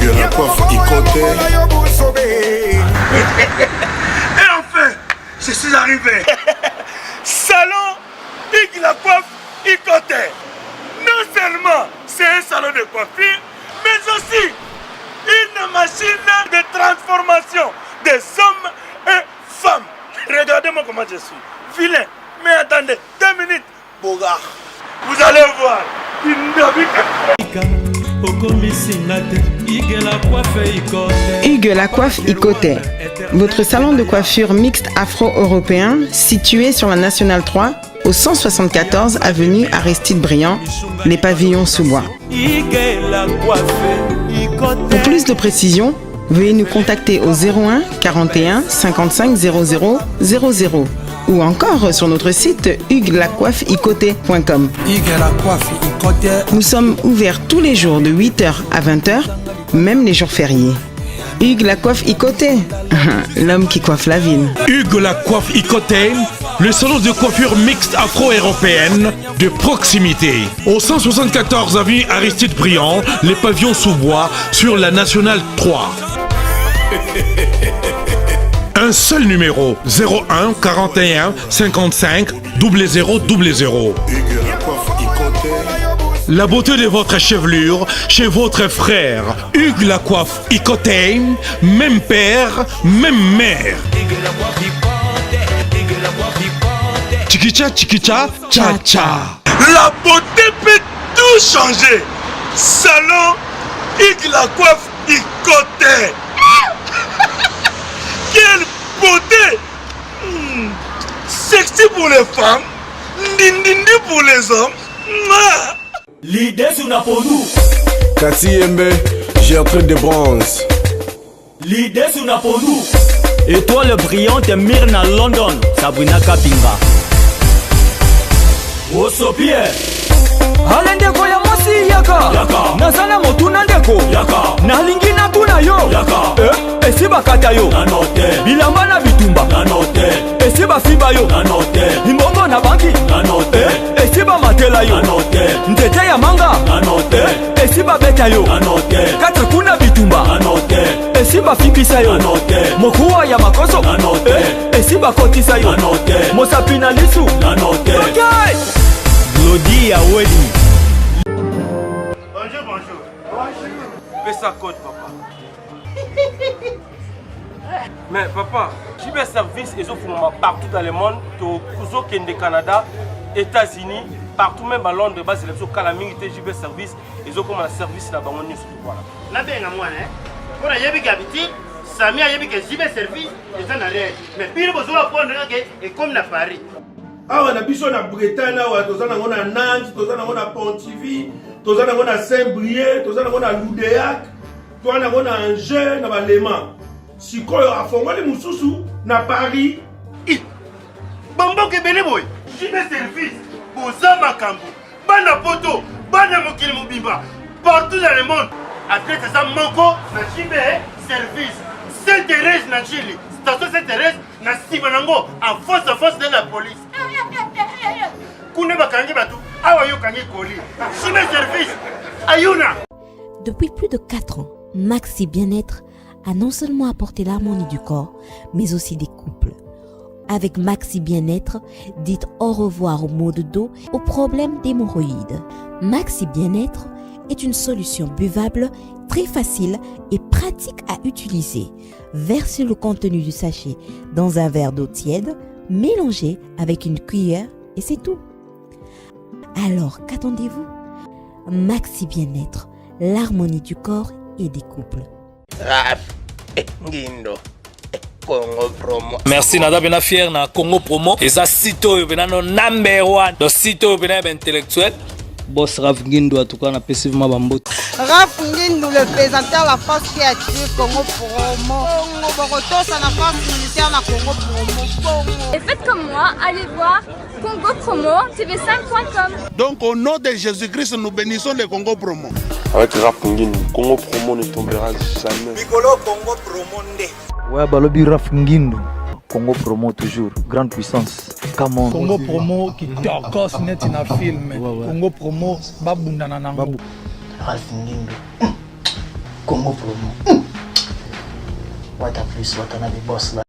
Hugues la coiffe Ikoté. Et enfin, je suis arrivé. Salon Hugues la coiffe Ikoté. Non seulement c'est un salon de coiffure, mais aussi une machine de transformation des hommes et femmes. Regardez-moi comment je suis. Vilain. Mais attendez, 2 minutes. Bogart. Vous allez voir. Hugues la coiffe Ikoté. Votre salon de coiffure mixte afro-européen situé sur la Nationale 3 au 174 avenue Aristide Briand, les pavillons sous bois. Pour plus de précisions, veuillez nous contacter au 01 41 55 00 00 ou encore sur notre site hugueslacoiffeikoté.com. Nous sommes ouverts tous les jours de 8h à 20h, même les jours fériés. Hugues la coiffe Ikoté, l'homme qui coiffe la ville. Hugues la coiffe Ikoté, le salon de coiffure mixte afro-européenne de proximité. Au 174 avenue Aristide Briand, les pavillons sous bois sur la Nationale 3. Un seul numéro, 01 41 55 00 00. La beauté de votre chevelure chez votre frère. Hugues la coiffe Ikoté, même père, même mère. Chikicha, chikicha, cha cha. La beauté peut tout changer. Salon Hugues la coiffe Ikoté. Quelle beauté! Sexy pour les femmes, ndindindi pour les hommes. L'idée c'est pour nous. Kassi Yembe, j'ai un truc de bronze. L'idée c'est pour nous. Étoile brillante Myrna London, Sabrina Kapinga. Osopie. Halendeko ya mosi yaka nazana motuna ndeko nalingi natuna yo esi bakata yo bilamba na bitumba esi bafiba yo imbongo na banki esi bamatela yo nzete ya manga esi babeta yo kati kuna bitumba esi bafipisa yo mokuwa ya makoso esi bakotisa yo mosapi na lisu Glody à Wadi. Bonjour, bonjour. Fais ça code, papa. Mais papa, j'ai bien service et partout dans le monde, au Kende Canada, États-Unis, partout même à Londres, bas c'est le calamité, j'ai bien service et ont comme un service là-bas, on est sur le voilà. Là bien à moi, hein. Pour y avoir habitude, Samy a eu que j'ai bien service et ça n'a rien. Mais puis vous allez prendre et comme à Paris. Awa na biso na Bretagne awa tozana ngona Nantes, tozana ngona Pontivy, tozana ngona Saint-Brieuc, tozana ngona Loudéac, tozana ngona Angers na Balema. Sikoyo afongoli mususu na Paris. Bambo ke bele boy. Jibe service. Boza makambo. Bana poto, bana mokili mobimba. Partout dans le monde. Après ça moko na jibe service. Sainte-Thérèse na Chili. Station Sainte-Thérèse na Sibanango en face de la police. Depuis plus de 4 ans, Maxi Bien-être a non seulement apporté l'harmonie du corps, mais aussi des couples. Avec Maxi Bien-être, dites au revoir aux maux de dos, aux problèmes d'hémorroïdes. Maxi Bien-être est une solution buvable, très facile et pratique à utiliser. Versez le contenu du sachet dans un verre d'eau tiède, mélangez avec une cuillère et c'est tout. Alors, qu'attendez-vous? Maxi Bien-être, l'harmonie du corps et des couples. Merci Nada Bena fier na Congo Promo et ça sito bena no number 1 do sito bena intellectuel. Boss Raf Ngindo en tout cas na passivement bambote. Raf Ngindo le présentateur la force créative Congo Promo. Congo ça la force militaire na Congo Promo. Et faites comme moi, allez voir Congo Promo tv5.com. Donc au nom de Jésus-Christ nous bénissons le Congo Promo. Avec Raf Ngindo, Congo Promo ne tombera jamais. Bigolo Congo Promo ndé. Ouais, balobi Raf Ngindo. Congo Promo toujours, grande puissance. Come Congo Promo qui torcos net in a film. Congo Promo babundana nango. Raf Ngindo. Congo Promo. What a plus, what a des boss là.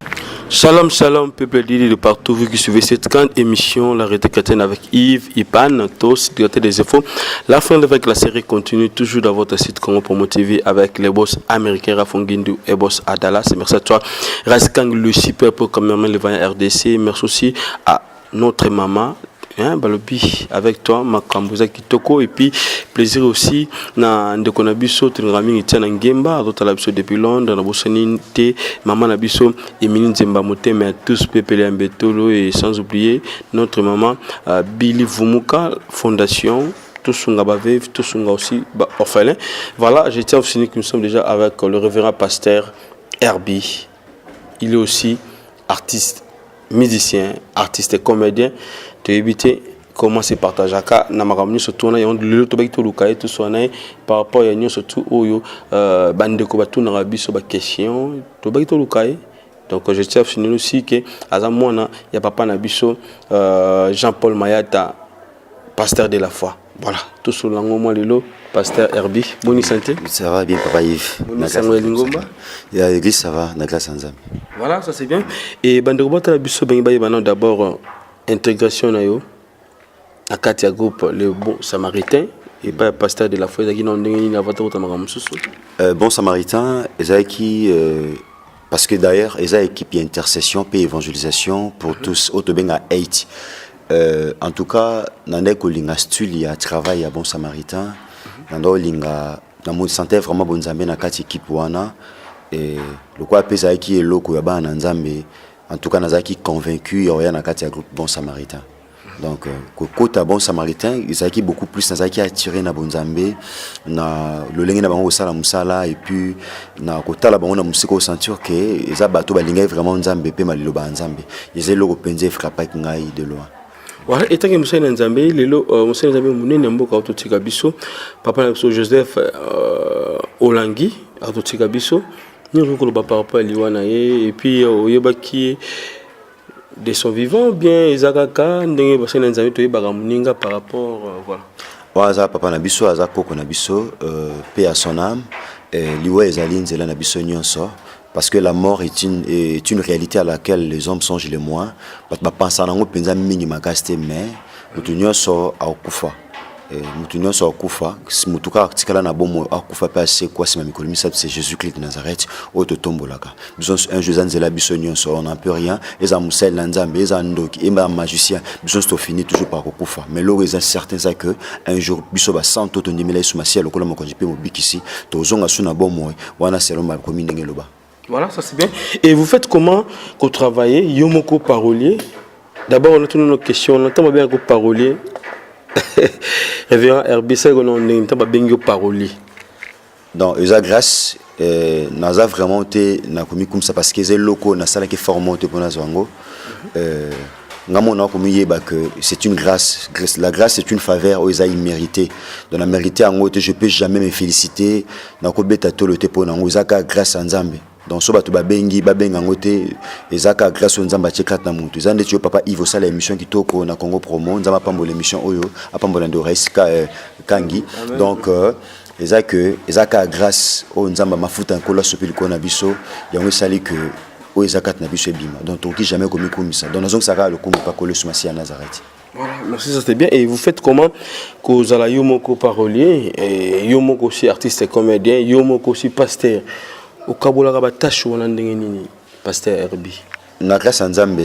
Shalom, shalom, peuple d'Ili de partout, vous qui suivez cette grande émission, la Rété chrétienne avec Yves, Ipan, tous, directeur des infos. La fin de la série continue toujours dans votre site Congo Promo TV avec les boss américains Rafongindu et boss à Dallas. Merci à toi, Raskang, le super pour cameraman, le vaillant RDC. Merci aussi à notre maman. Balobi avec toi Makambuza Kitoko et puis plaisir aussi na ndeko na biso Tringrami Etienne Ngemba d'autres la biso depuis Londres na bosanité maman na biso Emily Nzemba Motema à tous Pepele Mbetolo et sans oublier notre maman Billy Vumuka Fondation tous Ngabave tous Nga aussi orphelin. Voilà, je tiens à vous signaler que nous sommes déjà avec le révérend pasteur Herbie. Il est aussi artiste, musicien, artiste et comédien. Tu éviter comment se partage aka na makamni surtout na yondo le to bakito lukaye tout sona par rapport à surtout oyo bande ko batu na biso ba question to bakito lukaye. Donc je tiens à finir aussi que azamona ya papa na biso Jean-Paul Mayata pasteur de la foi. Voilà, tout sur lango moi lelo pasteur Herbie. Bonne santé. Ça va bien papa Yves. Bonne santé Lingomba. Et à l'église ça va, na grâce ensemble. Voilà, ça c'est bien. Et bande ko bata biso bengi ba d'abord intégration na yo à Katia groupe le bon samaritain et pas pasteur de la foi qui n'ont n'a pas trop bon samaritain ezaki parce que d'ailleurs eza équipe intercession et évangélisation pour tous autobenga 8 en tout cas nande ko linga stuli ya travail à bon samaritain nando linga na mo santé vraiment bon nzambe na kati équipe wana et le quoi pesa qui est loko ya ba na nzambe. En tout cas, nous sommes convaincus qu'il y a un groupe bon samaritain. Donc, côté bon samaritain, ils sont beaucoup plus attirés na bonzambe, na le lengue na bango sala musala et puis na côté la bango na musiko sentir que ils abato balinga vraiment nzambe pe malilo ba nzambe. Ils elo penze frappa ngai de loin. Voilà, et tant que Moussa Nzambe, lelo Moussa Nzambe munene mboka autotika biso, papa na biso Joseph Olangi autotika biso. Nous avons par rapport à Liwana et puis Oyebaki de son vivant bien Izakaka ndenge basé nzambe to yebaka muninga par rapport voilà. Waza papa na biso aza koko na biso paix à son âme liwa ezali nzela na biso nyonso parce que la mort est une réalité à laquelle les hommes songent le moins ba pensa nango penza mingi makaste mais mutu nyonso akufa mutu nyonso akufa mutuka tikala na bomo akufa pa c'est quoi c'est mamikolo c'est Jésus-Christ de Nazareth ototombolaka biso un jour nzela biso nyonso on n'en peut rien eza musel na nzambe eza ndoki ema magicien biso sto fini toujours par akufa mais lo eza certain ça que un jour biso ba santo to ndimela isu masia lokola mokonji pe mobikisi to zonga suna bomo wana selon komi ndenge loba. Voilà, ça c'est bien. Et vous faites comment que travaillez yomoko parolier? D'abord on a toutes nos questions, on entend bien que parolier. Révérend Herbie, c'est qu'on a bien parolier. Donc, esa grâce, naza vraiment été na komi comme ça parce que les locaux na sala qui formonté pour nazwango. Ngamo na komi yeba que c'est une grâce. La grâce c'est une faveur aux aïe mérité. Donc la mérité en haute, je peux jamais me féliciter. Na ko beta to le te pour nango zaka grâce à Nzambe. Donc so batu babengi babenga ngote ezaka grâce au Nzamba tchekrat na muntu zande tu papa Yves sala émission kitoko na Congo Promo Nzamba pambo l'émission oyo apambo ndo reska kangi donc ezaka grâce au Nzamba mafuta nkola sopili ko na biso yango sali que o ezaka na biso ebima donc on qui jamais comme ça donc nazong saka le kombo pa kolo sumasi à Nazareth. Voilà, merci, ça c'était bien. Et vous faites comment que vous allez yomoko parolier et yomoko aussi artiste et comédien, yomoko aussi pasteur. Au Kabola Rabatache ou en pasteur Herbie. Na grâce à Nzambe,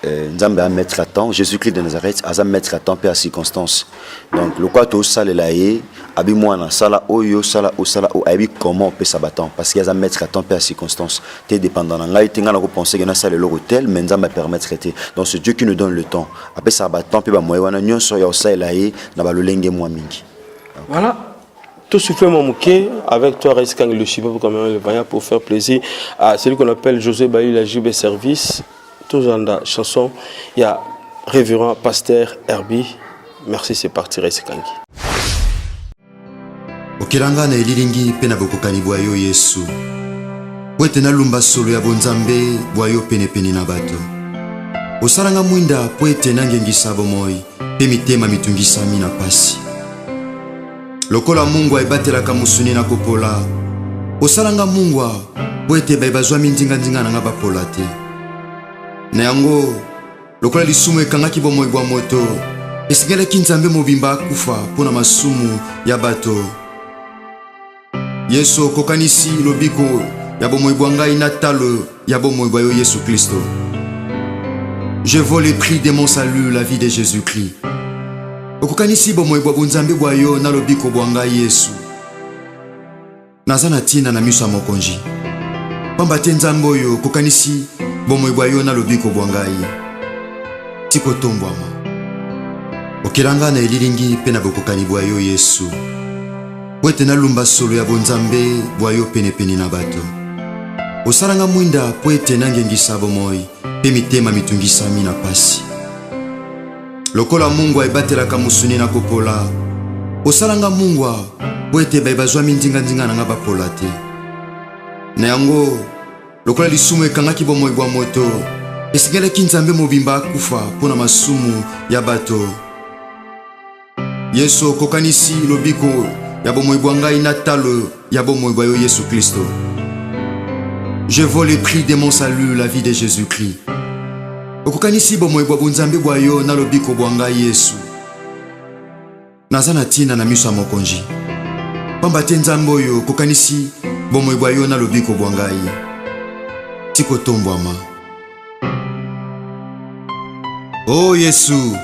Nzambe a mettre à temps, Jésus-Christ de Nazareth a mettre à temps per circonstance. Donc le quoi tout ça le laé, abi moi na sala oyo sala o abi comment on peut s'abattre parce qu'il y a mettre à temps per circonstance. T'es dépendant na ngai tinga na ko penser que na sala le hôtel mais Nzambe permettre traiter. Donc c'est Dieu qui nous donne le temps. Après s'abattre pe ba moyo wana nyonso ya osala laé na ba lolenge moi mingi. Voilà. Tout souffle mon mouquet avec toi Reskang le super comme le vaillant pour faire plaisir à celui qu'on appelle José Bailly la JB Service. Tous dans la chanson, il y a révérend pasteur Herbie. Merci, c'est parti Reskangi. Okilanga na elilingi pena bokokani bwayo Yesu. Wete na lumba solo ya bonzambe bwayo pene pene na bato. Osaranga mwinda poete nangengisa bomoi pe mitema mitungisa mina pasi. Lokola Mungu aibatelaka musuni na kopola osalanga mungwa po ete baye bazwami ndinga-ndinga na nga bapola te. Na yango lokola lisumu ekangaki bomoi bwa moto, esengelaki nzambe mobimba akufa mpo na masumu ya bato. Yesu okokanisi lobiko ya bomoi bwa ngai na talo ya bomoi bwa yo Yesu Kristo. Je vaux le prix de mon salut, la vie de Jésus-Christ. Okokanisi bomoi bwa bunzambe bwa yo na lobiko bwa ngai Yesu. Naza na tina na miso ya mokonzi. Pamba te nzambe oyo okokanisi bomoi bwa yo na lobiko bwa ngai. Tiko tombwama. Okelanga na elilingi pe na bokokani bwa yo Yesu. Po ete nalumba solo ya bonzambe bwa yo penepene na bato. Osalanga mwinda po ete nangengisa bomoi pe mitema mitungisami na pasi. Lokola mungwa ebatelaka musuni na kopola, osalanga mungwa po ete baye bazwami ndinga-ndinga na nga bapola te. Na yango lokola lisumu ekangaki bomoi bwa moto, esengelaki nzambe mobimba akufa mpo na masumu ya bato. Yesu okokanisi lobiko ya bomoi bwa ngai na talo ya bomoi bwa yo Yesu Kristo. Je vaux le prix de mon salut, la vie de Jésus-Christ. Okokanisi bomoi bwa bunzambe bwa yo na lobiko bwa ngai Yesu. Naza na tina na miso ya mokonzi. Pamba te nzambe oyo okokanisi bomoi bwa yo na lobiko bwa ngai. Tiko tombwama. Oh Yesu,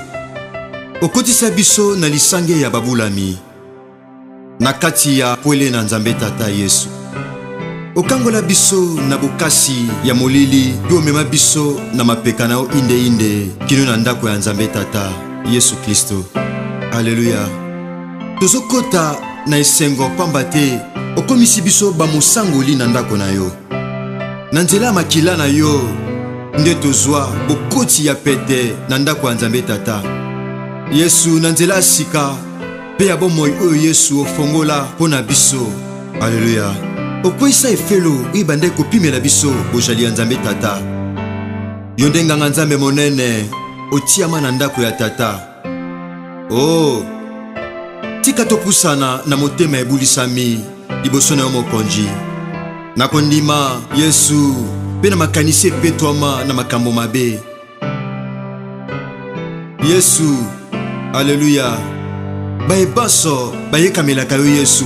okotisa biso na lisange ya babulami, na kati ya pwele na nzambe tata Yesu. Okangola biso na bokasi ya molili, pe omema biso na mapeka na inde kino na ndako ya nzambe tata Yesu Kristo. Alleluya. Tozokota na esengo pamba te okomisi biso bamosangoli na ndako na yo. Na nzela makila na yo nde tozwa bokoti ya pete na ndako ya nzambe tata Yesu. Na nzela sika pe ya bomoi oyo Yesu ofongola mpo na biso. Alleluya. Okwisa efelo ibande kopimela biso bojali ya nzambe tata. Yo nde nganga nzambe monene otiama na ndako ya tata. Oh, tika topusana na motema ebulisami liboso na yo mokonzi. Nakondima Yesu pe na makanisi epetwama na makambo mabe. Yesu, alleluya. Baye baso bayekamelaka yo Yesu,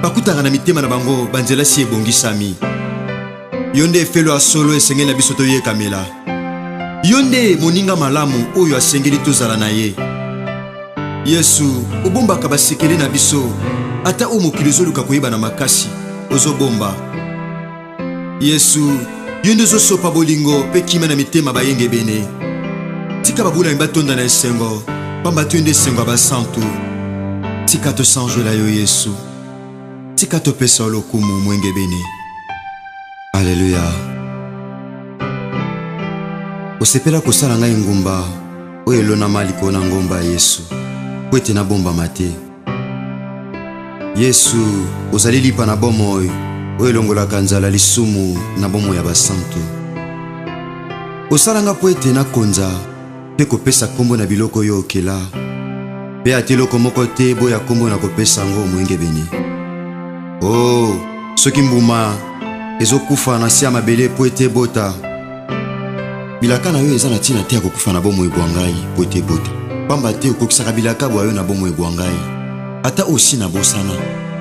bakutaka na mitema na bango banzela si ebongisami. Yo nde efelo asolo esengeli na biso toyekamela. Yo nde moninga malamu oyo asengeli tozala na ye. Yesu, obombaka basekele na biso ata o mokili ozoluka koyeba na makasi ozobomba. Yesu, yo nde ozosopa bolingo pe kima na mitema bayenge bene. Tika babulami batonda na esengo, pamba te yo nde esengo ya basantu. Tika tosanjola yo Yesu, tika topesa lokumu mwenge bene. Alleluya. Osepela kosala ngai ngumba oyo elonama likolo na ngomba Yesu, po ete nabombama te. Yesu, ozali lipa na bomoi oyo elongolaka nzala lisumu na bomoi ya basantu. Osalanga po ete nakonza pe kopesa kombo na biloko oyo okela, pe ate eloko moko te boya kombo na kopesa ngo mwenge bene. Oh, soki mbuma ezokufa na si ya mabele po ete bota, bilaka na yo eza na ntina te ya kokufa na bomoi bwa ngai po ete bota. Pamba te okokisaka bilaka bwa yo na bomoi bwa ngai ata osi na bosana.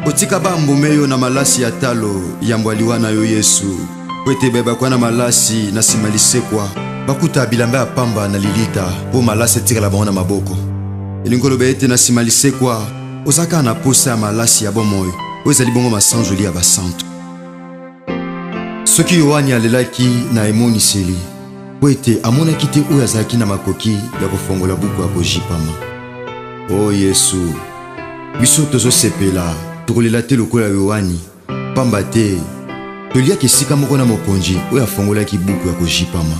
Otika bambume yo na malasi ya talo ya mbwaliwa na yo Yesu, po ete bebakwa na malasi na nsima lisekwa bakuta bilamba ya pamba na lilita po malasi etikala bango na maboko. Elingi oloba ete na nsima lisekwa ozaka na posa ya malasi ya bomoi oyo ezali bongo masanjoli ya basantu. Soki Yohani alelaki na emoniseli po ete amonaki te oyo azalaki na makoki ya kofongola buku ya kojipama. O Yesu, biso tozosepela tokolela te lokola Yohani, pamba te toliaki esika moko na mokonzi oyo afongolaki buku ya kojipama.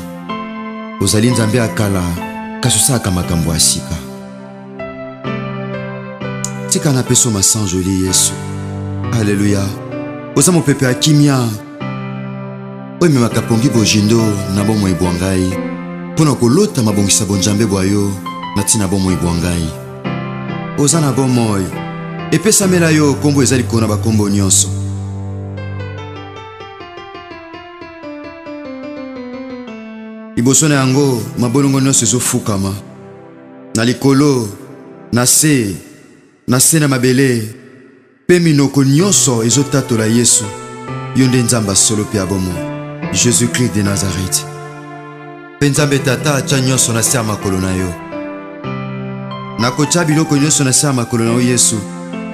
Ozali nzambe akala kasi osalaka makambo ya sika. Tika na peso masanjoli Yesu. Alleluya. Oza mopepe ya kimia oyo memaka pongi bojindo na bomoi bwa ngai mpo na kolota mabongisa bonzambe bwa yo na ntina bomoi bwa ngai. Oza na bomoi epesamela yo kombo ezali kona bakombo nyonso. liboso na yango mabolongo nyonso ezofukama na likolo na se na mabele mpe minoko nyonso ezotatola Yesu yo nde nzambe solo mpe abomo Jésus-Christ de Nazareth mpe nzambe tata atya nyonso na se ya makolo na yo nakotya biloko nyonso na se ya makolo na yo Yesu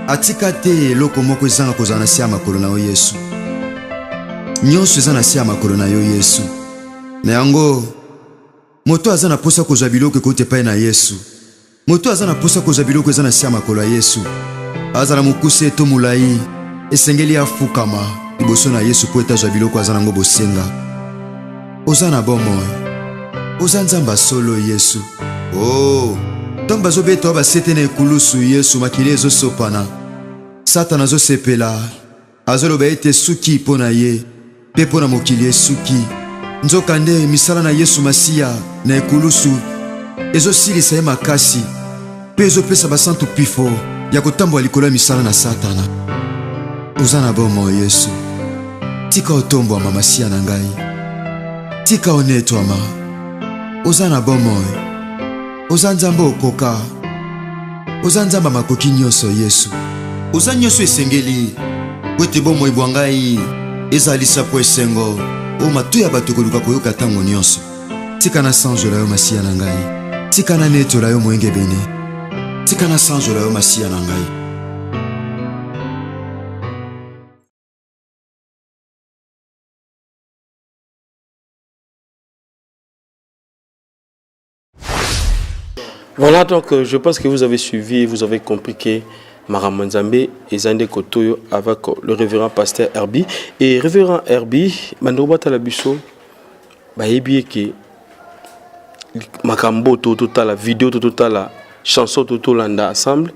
atika te eloko moko ezanga kozala na se ya makolo na yo Yesu nyonso eza na se ya makolo na yo Yesu na yango moto aza na posa kozwa biloko ekouti epai na Yesu moto aza na posa kozwa biloko eza na se ya makolo ya Yesu azala mokuse to molai esengeli afukama liboso na Yesu po ete azwa biloko aza nango bosenga oza na bomoi oza nzambe solo Yesu oh ntango bazobeta basete na ekulusu Yesu makili ezosopana Satana azosepela azoloba ete suki mpo na ye mpe mpo na mokili esuki nzokande misala na Yesu Masiya na ekulusu ezosilisa ye makasi mpe ezopesa basantu pifo ya kotambola likolo ya misala na Satana oza na bomo Yesu tika otombwama Masiya na ngai tika onetwama oza na bomo oza nzambe okoka oza nzambe makoki nyonso Yesu oza nyonso esengeli wete bomo ebwa ngai ezalisa po esengo o matu ya bato koluka koyoka ntango nyonso tika na sanjola yo Masiya na ngai tika na netola yo moyenge bene tika na sanjola yo Masiya na ngai. Voilà, donc je pense que vous avez suivi et vous avez compris que Maramanzambe et Zande Kotoyo avec le révérend pasteur Herbie. Et révérend Herbie, Mandroba Talabiso, que Makambo, la vidéo, la chanson, l'anda ensemble.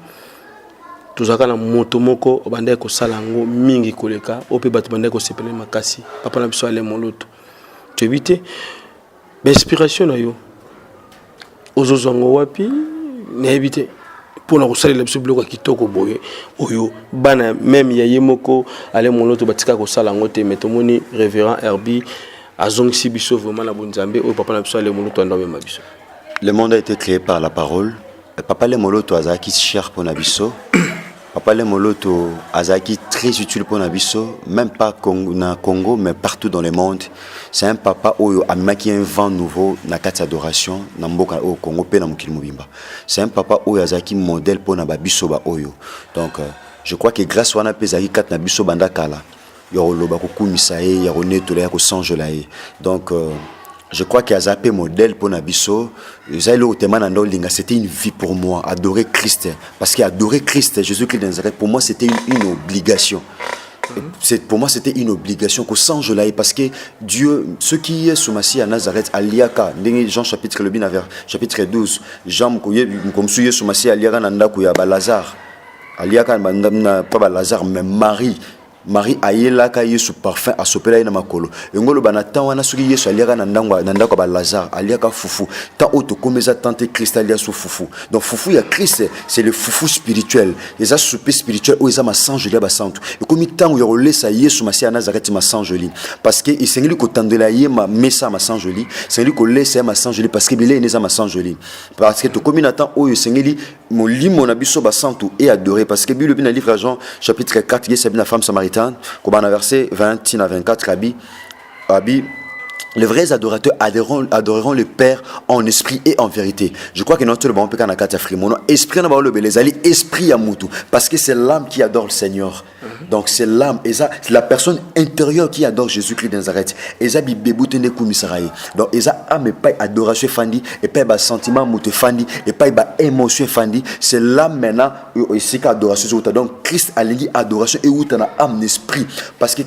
Tout ça, na motomoko, bande ko salango, mingi koleka, ope bat bande ko sepele makasi. Papa na biso ale moloto. Tu évite. L'inspiration na yo. Ozozango wapi na éviter pour na kosalela biso biloko kitoko boye oyo bana même ya yemoko ale moloto batika kosala ngote metomoni révérend Herbie azongisi biso vraiment na bonzambe oyo papa na biso ale moloto anda mema biso. Le monde a été créé par la parole. Papa le moloto azaki cher pour nabiso. Papa le moloto azaki très utile pour nabiso, même pas na Congo mais partout dans le monde. C'est un papa oyo amaki un vent nouveau na kati adoration na mboka au Congo pe na mokili mobimba. C'est un papa oyo azaki modèle pour na babiso ba oyo. Donc je crois que grâce wana pe zaki kat na biso banda kala. Yo loba ko kumisa ye, ya ronetola ya ko sanjola ye. Donc je crois qu'il y a zappé modèle pour Nabiso. C'était une vie pour moi, adorer Christ. Parce qu'adorer Christ, Jésus-Christ de Nazareth, pour moi, c'était une obligation. Pour moi, c'était une obligation qu'au sang je l'aille. Parce que Dieu, ce qui est sous Massi à Nazareth, à Liaka, Jean chapitre 12, Jean, comme suye sous Massi à Liaka, Nanda, Kouya, Lazare. À Liaka, pas Lazare, mais Marie ayelaka yesu parfum asopela ina makolo ngolo banata wana soki yesu aliaka na ndako ba Lazare aliaka fufu ta auto komeza tante Christ alia sou fufu. Donc fufu ya Christ c'est le fufu spirituel les a souper spirituel ou eza ma sanjoli ba santu et comme tango ya olesa yesu Masiya à Nazareth ma sanjoli parce que isengeli ko tandela ye ma mesa ma sanjoli c'est lui ko lesa ma sanjoli parce que bile neza ma sanjoli parce que to comme natan oyo sengeli mon limo na biso ba santu et adoré parce que Bible na livre Jean chapitre 4 yesu na femme samaritaine comme dans verset 20 à 24 Abi les vrais adorateurs adoreront le Père en esprit et en vérité. Je crois que notre bon peut kana kata frimono esprit na ba le belezali esprit à mutu parce que c'est l'âme qui adore le Seigneur. Donc c'est l'âme et ça c'est la personne intérieure qui adore Jésus-Christ de Nazareth. Et ça bi bebutene kumisaraye. Donc et ça âme et pas adoration fandi et pas ba sentiment mutu fandi et pas ba émotion fandi, c'est l'âme maintenant et c'est adoration. Donc Christ a lingi adoration et ou na âme esprit parce que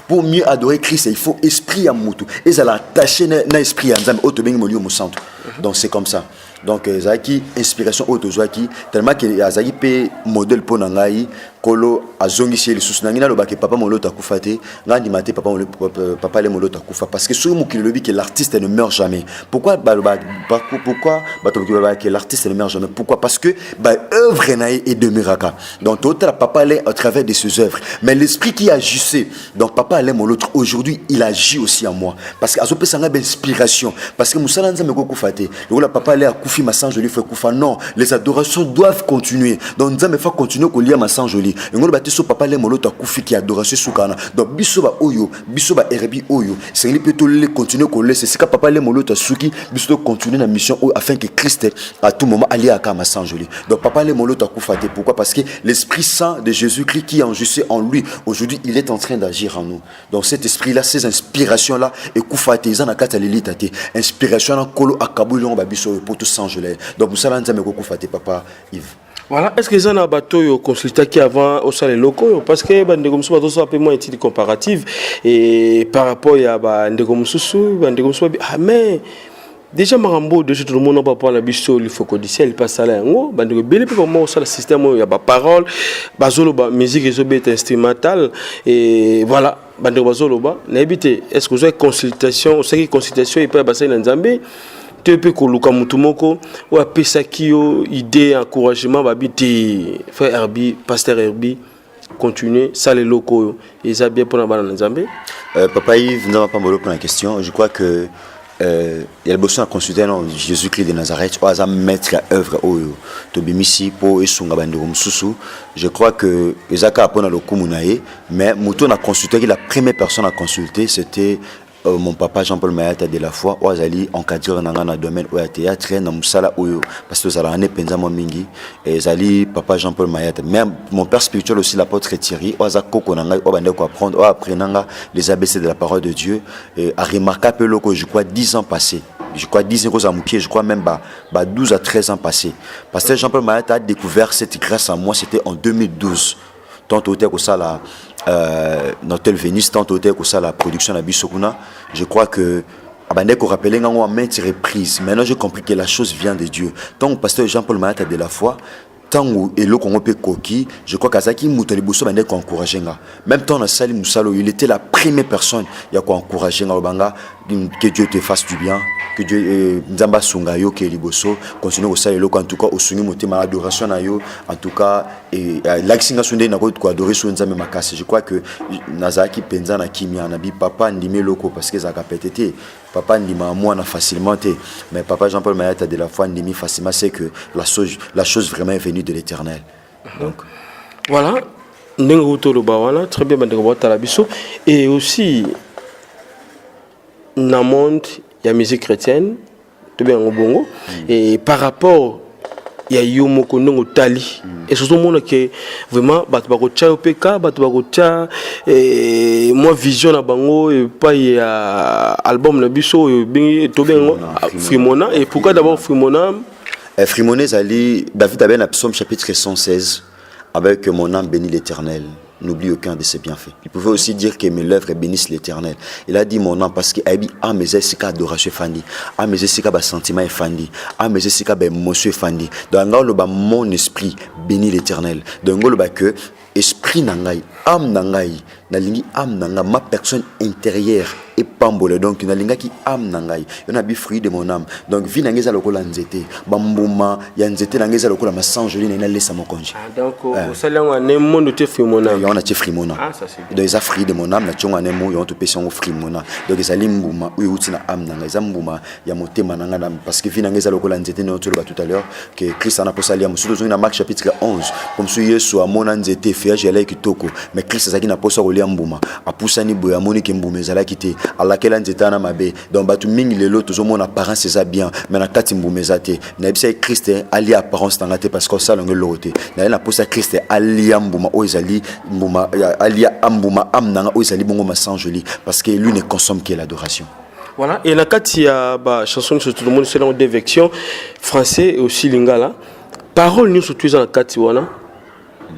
pour mieux adorer Christ, il faut esprit à moutou. Et ça l'attacher na esprit à nzambe auto bengi molio mo centre. Donc c'est comme ça. Donc zaki inspiration auto zaki tellement que azaki pe modèle pour nangai kolo azongisi lisusu nangina lobake papa moloto akufa te ngandi mate papa le moloto akufa parce que sur mokili lobi que l'artiste ne meurt jamais. Pourquoi que l'artiste ne meurt jamais? Pourquoi? Parce que œuvre naïe et de miracle. Donc tout papa allait à travers de ses œuvres, mais l'esprit qui agissait donc papa allait moloto aujourd'hui il agit aussi en moi parce que azope sanga inspiration parce que musala nzambe ko kufa te le papa allait akufi masanjoli fait kufa non les adorations doivent continuer donc nzambe fa continuer ko lia masanjoli ngolo batiso papa le moloto akufi qui adoration sukana donc biso ba oyo biso ba RB oyo c'est lui plutôt le continuer ko laisser c'est que papa le moloto suki biso continuer la mission afin que Christ à tout moment allie à kama sanjoli donc papa le moloto akufa te pourquoi parce que l'esprit saint de Jésus-Christ qui agissait en lui aujourd'hui il est en train d'agir en nous donc cet esprit là ces inspirations là et kufa te izana kata lilita te inspiration na kolo akabulon ba biso pour tout sanjoli donc musala nzambe ko kufa te papa Yves. Voilà, est-ce que les gens ont bateau consulté qui avant au salé locaux parce que bande comme ça tout un peu moins étude comparative et par rapport à bande comme ça mais déjà marambo de tout le monde pas pour la biso il faut que d'ici il passe là ngo bande belle pour moi ça le système il y a ba parole bazolo ba musique et zobé instrumental et voilà bande bazolo ba n'habité est-ce que vous avez consultation c'est qui consultation il peut passer dans Zambie tu peux koluka mutumoko ou apesa kio idée encouragement babiti frère Herbi pasteur Herbi continuer ça les locaux et ça bien pour la banane Zambie papa Yves nous n'avons pas pour la question je crois que il y a besoin de consulter Jésus-Christ de Nazareth ou à mettre l'œuvre au tobimisi pour esunga bandeko mususu je crois que ezaka apona lokumunaye mais muto na consulté la première personne à consulter c'était mon papa Jean-Paul Mayata de la foi oazali encadreur nanga na domaine oya théâtre na musala oyo parce que ça la penza mo mingi et zali papa Jean-Paul Mayata même mon père spirituel aussi l'apôtre Thierry oza koko nanga obande ko apprendre o apprenanga les ABC de la parole de Dieu et a remarqué peu loko je crois 10 ans passés je crois 10 ans à Moukié je crois même 12 à 13 ans passés parce que Jean-Paul Mayata a découvert cette grâce à moi c'était en 2012 tant au que ça la Notel Vénus tant au que ça la production à Bissokuna je crois que abandé qu'on rappelait en maintes reprises maintenant j'ai compris que la chose vient de Dieu tant pasteur Jean-Paul Mayata de la foi tant où et le Congo peut coquille je crois qu'Azaki Moutaliboso bandé qu'on encourageait même temps dans Salim Moussalo il était la première personne il y a quoi encourager Banga que Dieu te fasse du bien que Dieu Nzamba Sungayo que Liboso continue au salut en tout cas au sungi motema adoration na yo en tout cas et l'axinga sunde na ko adorer sur Nzamba makasi je crois que Nazaki penza na kimia na bi papa ndime loko parce que ça kapetete papa ndima moi na facilement mais papa Jean-Paul Mayata de la foi ndimi facilement c'est que la chose vraiment est venue de l'Éternel donc voilà ndengo lo bawana très bien bandeko bota la biso et aussi dans le monde il y a musique chrétienne tout bien au Bongo et par rapport il y a yomo konongo tali et ce sont que vraiment bat bakocha opeka bat bakocha et moi vision na bango et pas il y a album na biso to bien Frimona et pourquoi d'abord Frimona Frimona zali David Aben Psaume chapitre 116 avec mon âme bénit l'Éternel n'oublie aucun de ses bienfaits. Il pouvait aussi dire que mes lèvres bénissent l'Éternel. Il a dit mon âme parce qu'il a dit ah mes esika adoration fandi, ah mes esika ba sentiment fandi, ah mes esika ba émotion fandi. Donc là mon esprit bénit l'Éternel. Donc là que esprit nangai, âme nangai, nalingi âme nanga ma personne intérieure et pambole donc nalinga ki âme nangai. On a bi fruit de mon âme. Donc vi nangeza lokola nzete, bambuma ya nzete nangeza lokola masanjoli na laissa mon congé. Donc au salon ne monde te Frimona. On a te Frimona. Ah ça c'est. Donc ils a fruit de mon âme na tchonga ne mo yon te pesi on Frimona. Donc ils ali mbuma oui uti na âme nanga ezambuma ya motema nanga parce que vi nangeza lokola nzete ne otolo tout à l'heure que Christ en a posali am surtout dans Marc chapitre 11 comme sur Yesu amona nzete fiage yala kitoko mais Christ azaki na posa kolia mbuma apusani boya moni ke mbuma ezala kité alakela nzete na mabe donc batu mingi lelo tozomona apparence eza bien mais na kati mbuma ezate na bisa Christ ali apparence tangate parce que ça longue loté na posa Christ ali mbuma o ezali mbuma ali mbuma amnanga o ezali bongo masanjoli parce que lui ne consomme que l'adoration. Voilà, et la kati ya ba chanson sur tout le monde selon des versions français et aussi lingala parole nous surtout dans la kati wana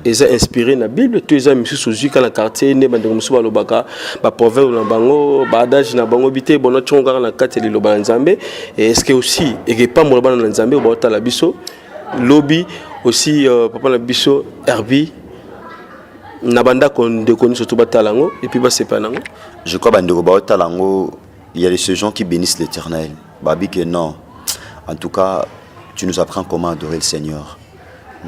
ils ont inspiré la Bible tous les amis sur Zuka la quartier ne bande musu balobaka ba proverbe na bango ba adage na bango bité bono chonga na kati li loba nzambe et est-ce que aussi et pas mo loba na nzambe ba ta la biso lobby aussi papa la biso Herbi Nabanda qu'on déconne surtout Batalango et puis c'est pas nango. Je crois Bandego Batalango, il y a ces gens qui bénissent l'Éternel. Babi que non. En tout cas, tu nous apprends comment adorer le Seigneur.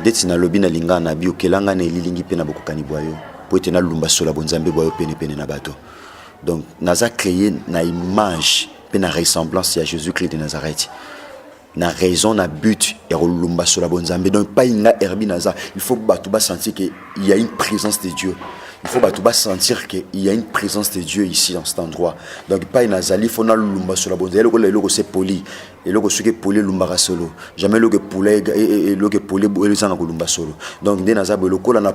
Dès que na lobi na linga na bio kelanga na lilingi pe na bokukani boyo. Pour être na lumba sola bonzambe boyo pene na bato. Donc naza créé na image pe na ressemblance à Jésus-Christ de Nazareth. Na raison na but et lumba sola bonzambe. Donc pas inga herbi naza. Il faut batouba sentir qu'il y a une présence de Dieu. Il faut batouba sentir qu'il y a une présence de Dieu ici dans cet endroit. Donc pas inazali faut na lumba sola bonzambe. Le c'est poli. Et le que poli lumba solo. Jamais le que poulet et le que poli le sang lumba solo. Donc des naza boloko la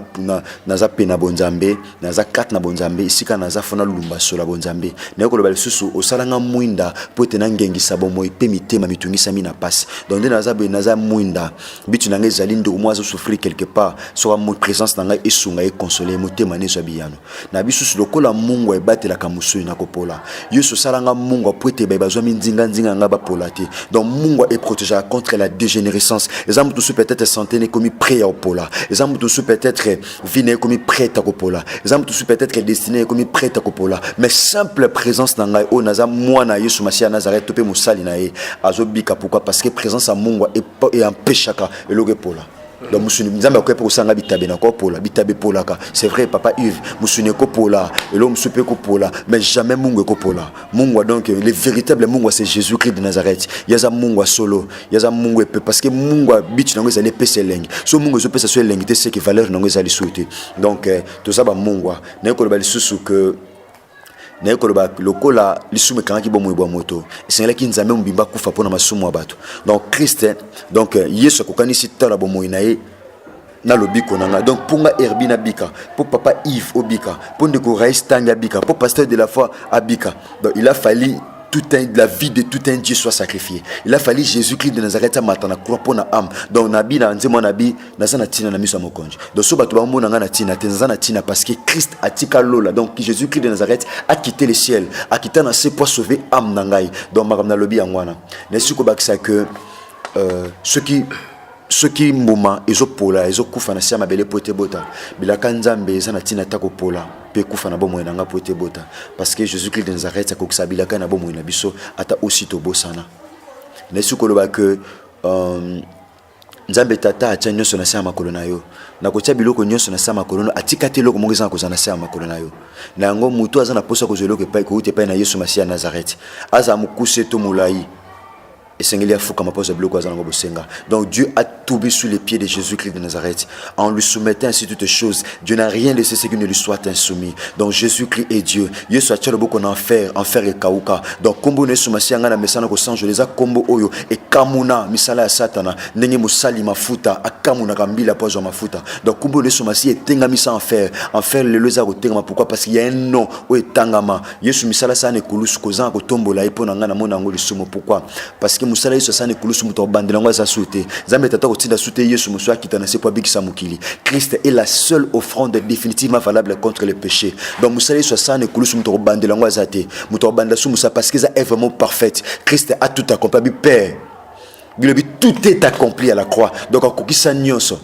naza pena bonzambe, naza kat na bonzambe, ici ka naza fona lumba sola bonzambe. Ne ko le bal susu o salanga muinda po tenangengi sabo moy pe mitema mitungisa mina passe. Donc des naza muinda bitu nanga ezali ndo moi zo souffrir quelque part so mo présence nanga esunga e consoler motema ne so biyano. Na bisusu lokola mungu e batela kamusu na kopola. Yesu salanga mungu po te ba bazwa mindinga ndinga nga ba polate. Donc mungu est protégé contre la dégénérescence. Les hommes tous peut-être santé comme prêt au pola. Les hommes tous peut-être vine comme prêt à kopola. Les hommes tous peut-être destinés comme prêt à kopola. Mais simple présence dans la o naza mwana Yesu Masia Nazareth topé musali na e azobika pourquoi parce que présence à mungu est empêchaka et le pola. Donc musuni nzamba ko pour sanga bitabe na ko pola bitabe polaka. C'est vrai papa Yves musuni ko pola et l'homme soupe ko pola mais jamais mungu ko pola. Mungu donc le véritable mungu c'est Jésus-Christ de Nazareth. Yaza mungu solo, yaza mungu parce que mungu bitu nango ezali pese lengi. So mungu zo pese so lengi te c'est que valeur nango ezali souhaité. Donc tout ça ba mungu na ko ba lisusu que na ko ba lokola lisume kanaki bomo ebo moto esengela ki nzambe mbimba kufa pona masumu abatu. Donc Christ donc Yesu kokani sitala bomo inae na lobiko nanga. Donc pour nga Herbina bika, pour papa Yves obika, pour ndeko Raïs Tanga bika, pour pasteur de la foi abika. Donc il a fallu la vie de tout un Dieu soit sacrifiée. Il a fallu Jésus-Christ de Nazareth à matana croix pour na âme. Donc nabi na nzemo nabi na sana tina na miso mokonji. Donc so batu ba mona nga na tina tenzana tina parce que Christ a tika lola. Donc Jésus-Christ de Nazareth a quitté le ciel, a quitté na se pour sauver âme nangai. Donc makamna lobi yangwana. Nesu ko bakisa que ceux qui moment ezo pola ezo kufa na siama bele pote bota bilaka nzambe eza na tina tako pola pe kufa na bomo na nga pote bota parce que Jésus-Christ de Nazareth akokisa bilaka na bomo na biso ata aussi to bosana nesu koloba que nzambe tata atia nyonso na siama kolona yo na kotia biloko nyonso na siama kolona atika te loko mongeza na kozana siama kolona yo na yango mutu aza na posa kozelo ke pai ko ute pai na Yesu Masia Nazareth aza mukuse to mulai. Donc Dieu a tombé sous les pieds de Jésus-Christ de Nazareth en lui soumettant ainsi toutes choses. Dieu n'a rien laissé ce qui ne lui soit insoumis. Donc Jésus-Christ est Dieu. Yesu a beaucoup en enfer et kauka. Donc kombo ne sumasi anga na mesana ko sanjo les a kombo oyo e kamuna misala ya satana ndenge musali mafuta akamuna kambila pozo mafuta. Donc kombo ne sumasi etenga misa enfer le leza ko tenga pourquoi parce qu'il y a un nom o etangama. Yesu misala sa ne kulusu ko zanga ko tombola ipona nga na mona ngo lisumo pourquoi parce que musala yesu sane kulusu muto bandela ngo za souté zambe tata ko tinda souté yesu muswa kitana se po bikisa mukili. Christ est la seule offrande définitivement valable contre le péché. Donc musala yesu sane kulusu muto bandela ngo za te muto bandela su musa parce que ça est vraiment parfaite. Christ a tout accompli père. Tout est accompli à la croix. Donc akokisa nyonso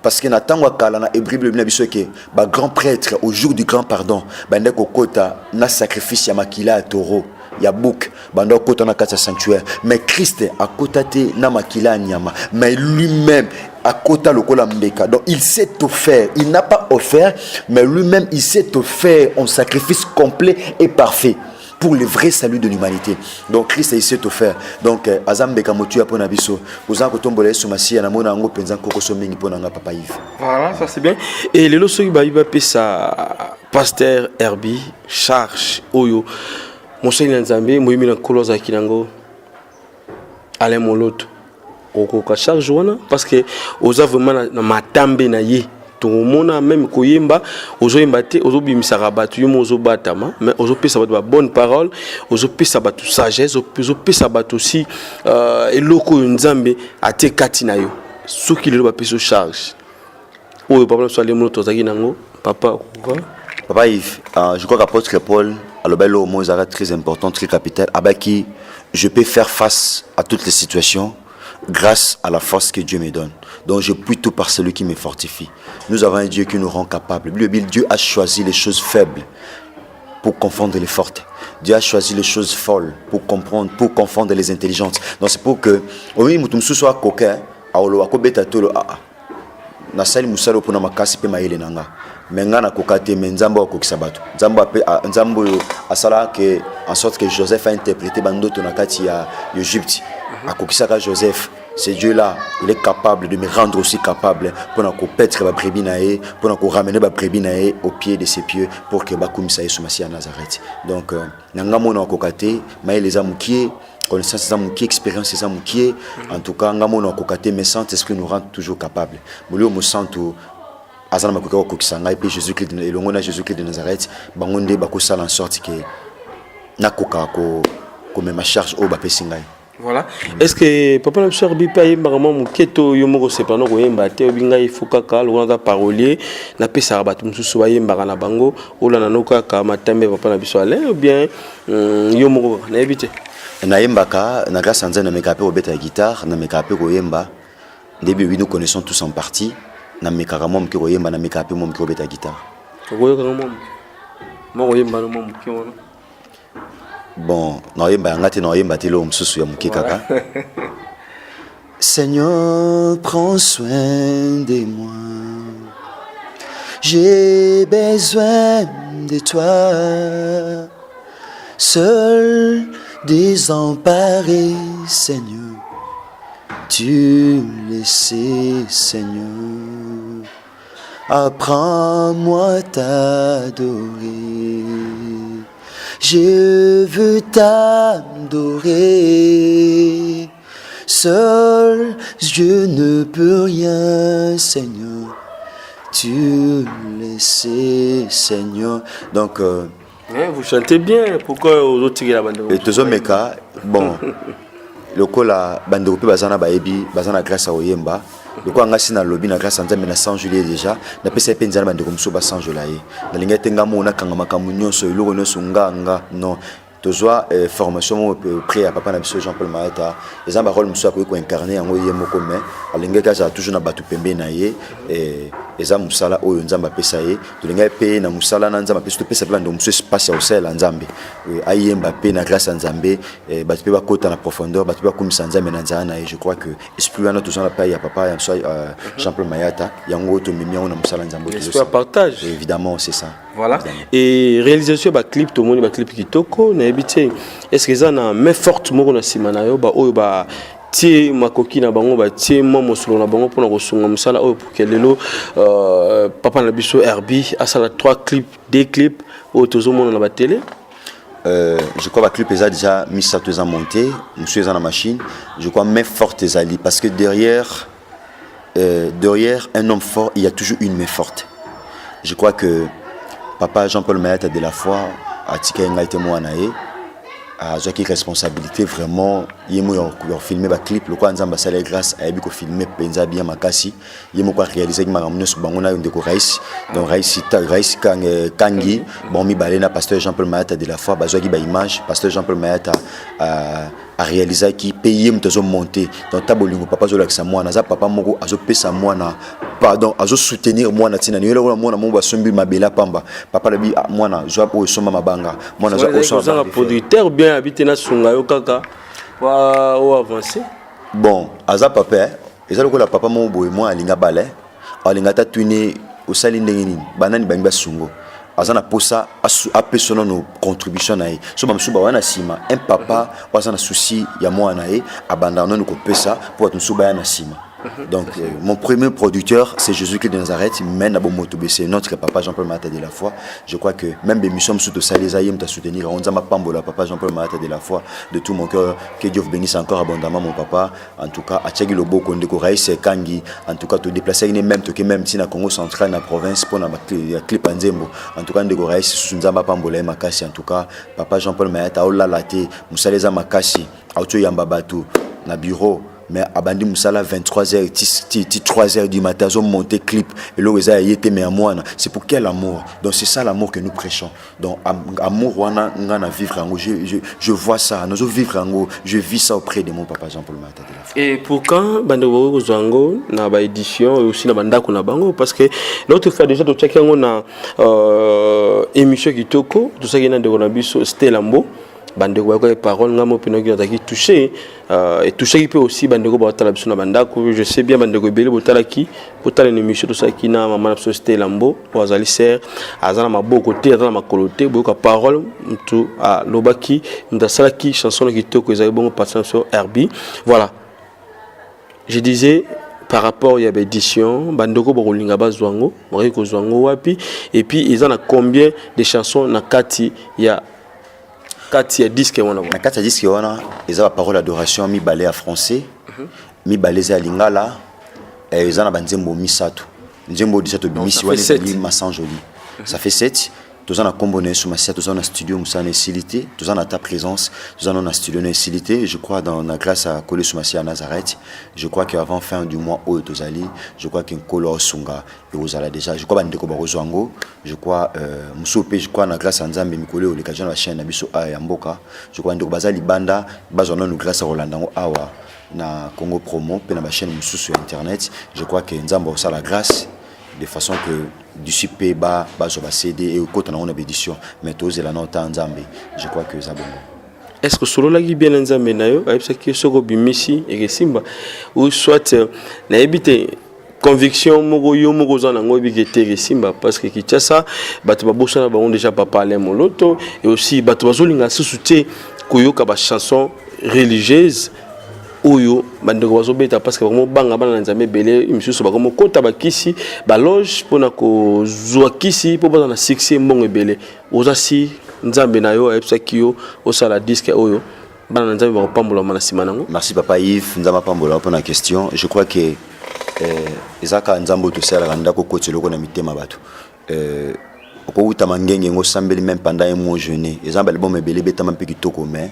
parce que natangwa kala na Hébreu Bible na biso ke ba grand prêtre au jour du grand pardon bande ko kota na sacrifice ya makila ya taureau ya bouk bande ko kota na kata sanctuaire mais Christ a kotate na makila nyama mais lui-même a kota lokola mbeka. Donc il s'est offert, il n'a pas offert mais lui-même il s'est offert en sacrifice complet et parfait pour le vrai salut de l'humanité. Donc Christ il s'est offert. Donc azambe kamotu apona biso ozanga kotombola Yesu Masia na mona ngo penza koko somengi pona nga papa Yves. Voilà, ça c'est bien. Et le loso ba iba pesa pasteur Herbie charge oyo Monseigneur Nzambe moyimi na koloza kinango ale moloto oko ka charge wana parce que oza vraiment na matambe na ye tout le monde même koyemba ozoyemba te ozobimisa batu yo ozobatama mais ozopesa batu ba bonne parole ozopesa batu sagesse ozopesa batu aussi eloko nzambe ate kati na yo soki lelo ba peso charge oyo papa so ale moto zaki nango papa Yves je crois qu'apôtre Paul a le bel mot très important très capital abaki je peux faire face à toutes les situations grâce à la force que Dieu me donne. Donc je puis tout par celui qui me fortifie. Nous avons un Dieu qui nous rend capables. Dieu a choisi les choses faibles pour confondre les fortes. Dieu a choisi les choses folles pour comprendre, pour confondre les intelligentes. Donc c'est pour que oui, mutum soit coquin, aolo akobeta tolo na sali musalo pona makasi pe maele nanga. Menga na kokate menzamba okokisa bato. Nzambo asala que en sorte que Joseph a interprété bandoto na kati ya Égypte. Akokisa ka Joseph. Ce Dieu-là, il est capable de me rendre aussi capable pour nous paître ma brebis nae, pour nous ramener ma brebis nae au pied de ses pieds pour que bakoum sa yesumasi à Nazareth. Donc, nangamo na kokate, maï les amoukié, connaissance les amoukié, expérience les amoukié. En tout cas, nangamo na kokate, mais Saint-Esprit nous rend toujours capables. Moulio mo santo azana makoka kokisanga et puis Jésus-Christ et l'ongona Jésus-Christ de Nazareth, bangonde bakosala en sorte que nakoka ko me ma charge au bapesingai. Voilà. Est-ce que papa n'a pas payé maman mon keto yomoro c'est pas non yemba te obinga ifukaka lona parolier na pesa ba tumsu soye mbana bango ola na noka ka matambe papa na biso ale ou bien yomoro na ebité na yembaka na grâce à na mekape obeta guitare na mekape ko yemba début oui nous connaissons tous en partie na mekara mom ki ko yemba na mekape mom ki obeta guitare ko yoka mom mo yemba no mom ki wono. Bon, Seigneur, prends soin de moi. J'ai besoin de toi. Seul, désemparé, Seigneur. Tu le sais, Seigneur. Apprends-moi t'adorer. Je veux t'adorer. Seul, je ne peux rien, Seigneur. Tu le sais, Seigneur. Donc, vous chantez bien. Pourquoi vous autres tirez la bande? Et tous mes cas, bon, le coup la bande de bazana baebi, bazana grâce à Oyemba. Le coup angasi na lobby na grâce à Nzambe na 100 juillet déjà. Na pesa penza bande comme so ba 100 juillet. Na linga tenga mona kanga makamunyo so iloko no sunga nga non. Tozwa formation près à papa na biso Jean-Paul Maeta. Les amba rôle muso ko incarner yango yemo comme alinga ka za toujours na batu pembe na ye eza musala oyo Nzamba pesa ye. Tolinga pe na musala na Nzamba pesa to pesa bando muso espace ya osela Nzambe. Ayemba pe na grâce à Nzambe batu pe ba kota na profondeur batu ba kumisa Nzambe na nzana et je crois que esprit wana tozwa na pa ya papa ya Jean-Paul Maeta yango to mimia na musala Nzambe. Esprit partage. Évidemment, c'est ça. Voilà. Évidemment. Et réalisation ba clip to moni ba clip kitoko na ebité. Est-ce que ça na main forte moko na simana yo ba oyo ba tie makoki na bango ba tie momo solo na bango pour na kosunga musala oyo pour que lelo papa na biso RB asala 3 clips, 2 clips au tozo mona na ba télé. Je crois que le clip est déjà mis ça tous en monté, monsieur est dans la machine. Je crois main forte est ali parce que derrière un homme fort, il y a toujours une main forte. Je crois que papa Jean-Paul Maeta de la foi a tika ngaite mo nae a qui responsabilité vraiment yemo yo filmer ba clip le quoi Nzamba sala grâce a yebi ko filmer penza bien makasi yemo ko réaliser ki makamno so bango na ndeko Rais donc Rais kangi bon mi balena pasteur Jean-Paul Maeta de la foi bazwa ki ba image pasteur Jean-Paul Maeta a réalisé qui paye mtozo monter donc tabolingo papa zo lakisa mwana za papa moko azo pesa mwana pardon azo soutenir mwana tina ni yelo mwana mo ba sombi mabela pamba papa labi mwana zo po soma mabanga mwana zo so producteur bien habité na sunga yo kaka wa o avancer bon aza papa ezalo ko la papa mo boy moi alinga bale alinga ta tuner o sali ndenge nini banani bangi ba sungo azana posa apesono no contribution nae so bamsuba wana sima un papa azana souci ya mwana nae abandonner no ko pesa pour tunsuba ya na sima. Donc mon premier producteur c'est Jésus-Christ de Nazareth mène à Bomoto c'est notre papa Jean-Paul Maeta de la foi. Je crois que même des missions sous de Salisaïm t'a soutenir on zama pambola papa Jean-Paul Maeta de la foi de tout mon cœur que Dieu vous bénisse encore abondamment mon papa en tout cas à Tchagi Lobo Konde Koraïs Kangi en tout cas te déplacer même to que même si na Congo central na province pour na clip Nzembo en tout cas de Koraïs sous nzamba pambola makasi en tout cas papa Jean-Paul Maeta o la laté musaleza makasi auto yamba batu na bureau mais abandi musala 23h 3h du matin ils ont monté clip et là ils a été mais à moi c'est pour quel amour? Donc c'est ça l'amour que nous prêchons. Donc amour wana ngana vivre en je vois ça nous vivre en je vis ça auprès de mon papa Jean-Paul Matata. Et pour quand bandeko zango na ba édition et aussi na bandako na bango parce que l'autre fois déjà to checker on na émission kitoko tout ça qui na de na biso Stelambo bandeko ba ko parole ngamo pino ki ataki toucher et toucher qui peut aussi bandeko ba tala biso na bandako je sais bien bandeko belé botala ki botala une émission tout ça qui na mama na biso Stelambo wazali ser azana maboko te azana makolote boka parole mtu a lobaki ndasala ki chanson kitoko ezali bongo passant sur RB voilà. Je disais par rapport à l'édition, bandoko bolinga bazwango, moriko zwango wapi et puis ils en a combien de chansons na kati ya disque wana. Na kati ya disque wana, ils ont la parole d'adoration mi balé à français, mi balé za lingala et ils en a banzembo misato. Nzembo disato bimisi wali masan joli. Ça fait 7. Tous en a combiné sur ma site, tous en a studio Moussa Necilité, tous en a ta présence, tous en a studio Necilité. Je crois dans la classe à coller sur ma site à Nazareth. Je crois qu'avant fin du mois où tous allés, je crois qu'un color sunga et vous allez déjà. Je crois bandeko barozwango. Je crois Moussopé, je crois dans la classe Nzambe Mikole ou les cajan la chaîne Nabiso A et Amboka. Je crois bandeko bazali banda, bazona nous grâce à Rolandango Awa na Congo Promo, pe na ma chaîne Moussou sur internet. Je crois que Nzambe a la grâce de façon que du super bas sur la CD et quand on a une édition mais tous la note en Zambie je crois que ça bon. Est-ce que solo la bien en Zambie nayo avec ce qui soko bimisi et simba ou soit na habité conviction moko yo moko zana ngobi ke simba parce que Kinshasa bato babosa na bango déjà pas parler moloto et aussi bato bazolinga soutien koyoka ba chanson religieuse oyo bandeko bazobeta parce que vraiment banga bana nzambe belé imisusu bakomo kota bakisi ba loge pona ko zwa kisi po bana succès mbongo belé ozasi nzambe nayo epsakio osala disque oyo bana nzambe bakopambola mana simanango. Merci papa Yves nzamba pambola pour la question. Je crois que ezaka nzambo to sala randa ko koteloko na mitema bato ko uta mangenge ngo sambeli même pendant un mois jeûner ezamba le bon mebele beta mampiki toko mais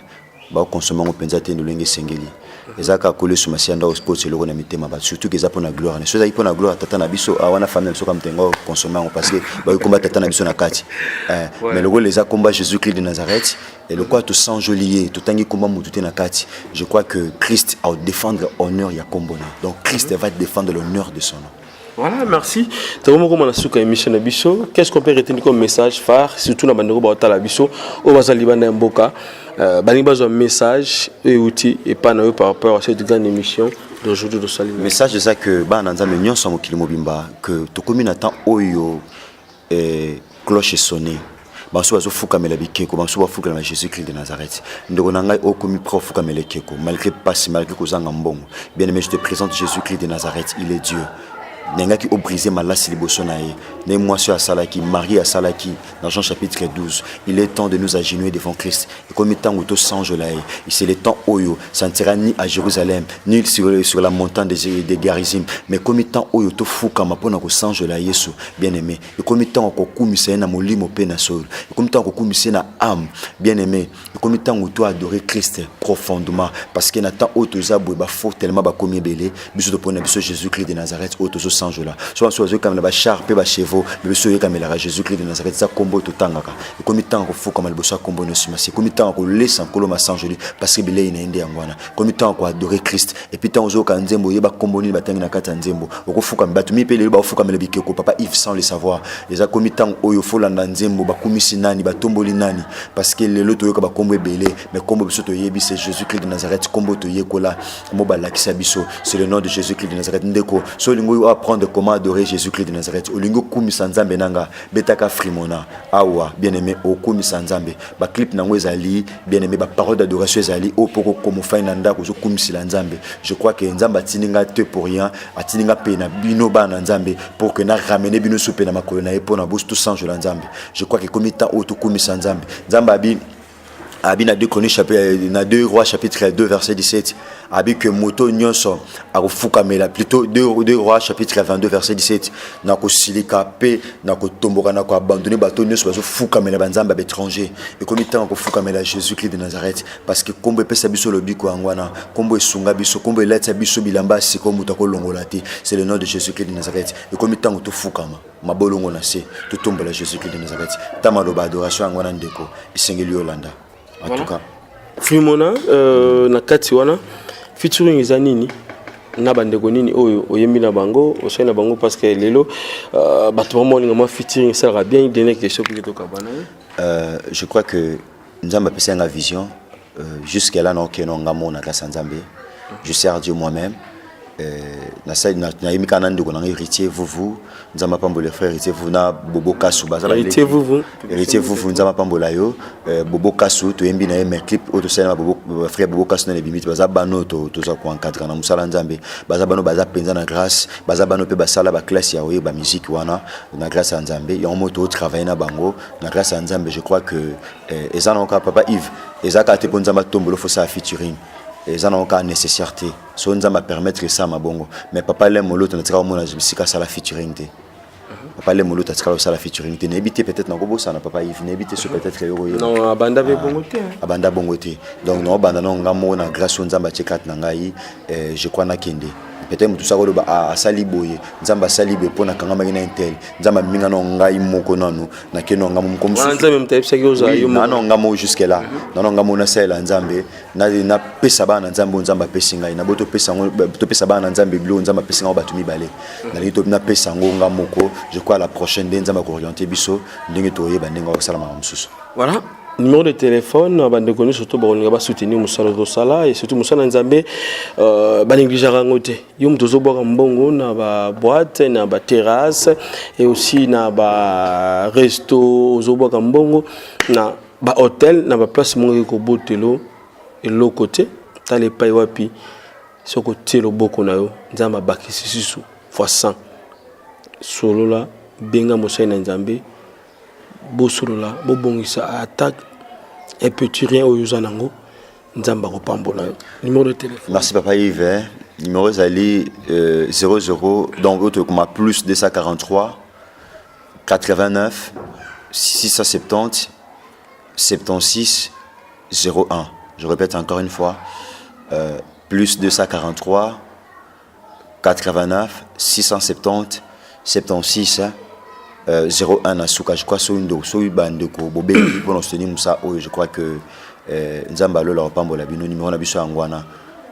ba consommer ngo penza te ndolenge sengeli ezaka kole suma sianda au sport c'est le na mitema ba surtout que za pona gloire ne so za pona gloire tata na biso awana famille so comme tengo consommer ngo parce que ba combat tata na biso na kati mais le les a combat Jésus-Christ de Nazareth et le quoi tout sans jolier tout tangi combat mututé na kati je crois que Christ a défendre honneur ya kombona donc Christ va défendre l'honneur de son nom. Voilà, merci. Qu'est-ce qu'on peut retenir comme message phare, surtout dans la biso, au Bazalibana Mboka, un message et outil et pas par rapport à cette grande émission d'aujourd'hui de Salim. Message de ça que Bananzame Nyon Samo Kilimobimba, que tout commune attend Oyo et cloche sonné. Banso azo fuka melabikeko banso ba fuka na Jésus-Christ de Nazareth ndoko nanga okomi prof fuka melekeko malgré passe malgré kozanga mbongo bien aimé je te présente Jésus-Christ de Nazareth il est Dieu Nenga qui a brisé ma lasse liboso nae. Ne moi sur Salaki, Marie à Salaki, dans Jean chapitre 12. Il est temps de nous agenouiller devant Christ. Et comme temps où tout change là, c'est le temps Oyo, ça ne sera ni à Jérusalem, ni sur la montagne des Garizim, mais comme temps Oyo tout fou comme apona ko change là Yesu, bien aimé. Et comme temps ko kumise na molimo pe na sol. Et comme temps ko kumise na âme, bien aimé. Et comme temps où tu adorer Christ profondément, parce que na temps où tu zabou ba fort tellement ba komi belé, biso to pona biso Jésus-Christ de Nazareth, où tu change là. Soit comme la charpe ba chevaux, biso comme la Jésus-Christ de Nazareth, ça combo to tangaka. Et comme temps ko fou comme le bossa combo no simasi. Comme temps ko laisse en koloma sanjoli parce que belé ina ende ngwana. Comme temps ko adorer Christ et puis temps zo ka nzembo yeba combo ni batangi na kata nzembo. Ko fou comme batumi pele ba fou comme le bikeko papa Yves sans le savoir. Les a comme temps oyo folanda nzembo ba kumisi nani ba tomboli nani parce que le loto yoka ba combo belé mais combo biso to yebi c'est Jésus-Christ de Nazareth combo to yekola mo ba la kisabiso c'est le nom de Jésus-Christ de Nazareth ndeko so lingo apprendre comment adorer Jésus-Christ de Nazareth olingo kumisa nzambe nanga betaka frimona awa bien-aimé okumisa nzambe ba clip nango ezali bien-aimé ba parole d'adoration ezali opoko comme faina ndako zo kumisila nzambe je crois que nzamba tininga te pour rien atininga pe na bino bana nzambe pour que na ramener bino soupe na makolo na epona boost tout sans nzambe je crois que comme temps auto kumisa nzambe nzamba bi Abi na 2 Chroniques chapitre na 2 Rois chapitre 2 verset 17 abi que moto nyonso akofukamela plutôt 2 Rois chapitre 22 verset 17 na ko silika pe na ko tomboka na ko abandonner bato nyonso bazo fukamela banzamba étranger et comme tant ko fukamela Jésus-Christ de Nazareth parce que kombo pesa biso lobiko angwana kombo esunga biso kombo eletsa biso bilamba siko muta ko longola te c'est le nom de Jésus-Christ de Nazareth et comme tant to fukama mabolongo na se to tombola Jésus-Christ de Nazareth tamaloba adoration angwana ndeko isengeli Yolanda. En tout cas, Fimona na kati wana featuring izanini na bandeko nini oyo oyembi na bango osai na bango parce que lelo bato bamolinga ma featuring ça va bien donner quelque chose pour toka bana. Je crois que nzamba pesa nga vision jusqu'à là non que non ngamo na kasa nzambe. Je sers Dieu moi-même. Na sai na yimika na ndeko na héritier vous nzamba pambola frère héritier vous na bobo kasu bazala héritier vous nzamba pambola yo bobo kasu to yembi na mes clip auto sai na bobo frère bobo kasu na les bimiti bazabano to za ko encadrer na musala nzambe bazabano bazapenza na grâce bazabano pe basala ba classe ya oyo ba musique wana na grâce à nzambe ya moto travailler na bango na grâce à nzambe. Je crois que ezana ka papa Yves ezaka te ponza tombolo fo ça featuring et ça n'a aucun nécessité. So nous va permettre ça ma bongo. Mais papa les molo tu n'as pas je suis ça la featuring. Papa les molo tu as ça la featuring. N'habite peut-être dans Gobo ça n'a pas Yves n'habite sur peut-être non abanda be bongote. Abanda bongote. Donc non abanda non ngamo na grâce nzamba chekat na ngai je crois na kende. Peut-être tout ça ko ba asali boye nzamba sali be pona kangama ina intel nzamba minga no ngai moko nanu na keno ngamo comme ça nzamba mtayipsa kyoza yo non ngamo jusque là non ngamo na sala nzambe na pesa bana nzambe nzamba pesa ngai na boto pesa ngo to pesa bana nzambe blo nzamba pesa ngo batumi balé na lito na pesa ngo ngamoko je crois la prochaine de nzamba ko orienter biso ndenge to yeba ndenge ko sala mamsusu. Voilà. Numéro de téléphone, bandekoni surtout on va soutenir Moussala Rosala et surtout Moussala Nzambe banégligera ngote. Yom tozo boka mbongo na ba boîte na ba terrasse et aussi na ba resto ozo boka mbongo na ba hôtel na ba place mongo ko botelo et l'autre côté ta les pay wapi soko telo boko na yo nzamba bakisi sisu fois 100 solo la benga Moussala Nzambe bosolola bobongisa attaque et petit rien au Yuzanango nzamba ko pambola. Numéro de téléphone. Merci papa Yves. Numéro zali 00 donc autre comme plus 243 89 670 76 01. Je répète encore une fois plus 243 89 670 76 01 na suka. Je crois soindo soy bandeko bobengi pour nous tenir ça. Je crois que nzamba lola pambola bino numéro na biso angwana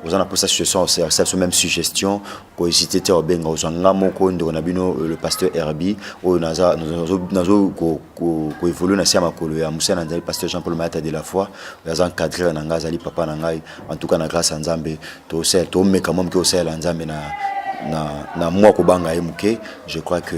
ozana pour sa situation c'est même suggestion ko hésiter te obenga ozanga moko ndo na bino le pasteur Herbi o nazo ko évoluer na sia makolo ya Moussa Nzali pasteur Jean-Paul Mata de la foi yaza encadrer na ngaza ali papa na ngai en tout cas na grâce à nzambe to c'est to meka mom ki osela nzambe na moi ko banga emuke. Je crois que